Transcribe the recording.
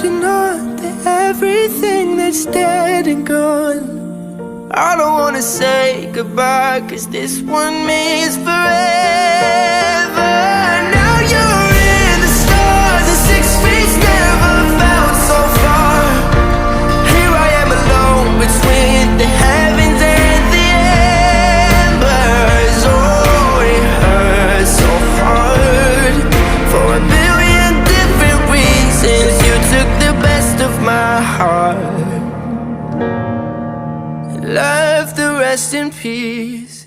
holding on to everything that's dead and gone. I don't wanna say goodbye, 'cause this one means forever. Now you're in the stars, and 6 feet never felt so far. Here I am alone between the heavens and the embers. Oh, it hurts so hard. For a million different reasons, you took the best of my heart, left the rest in peace.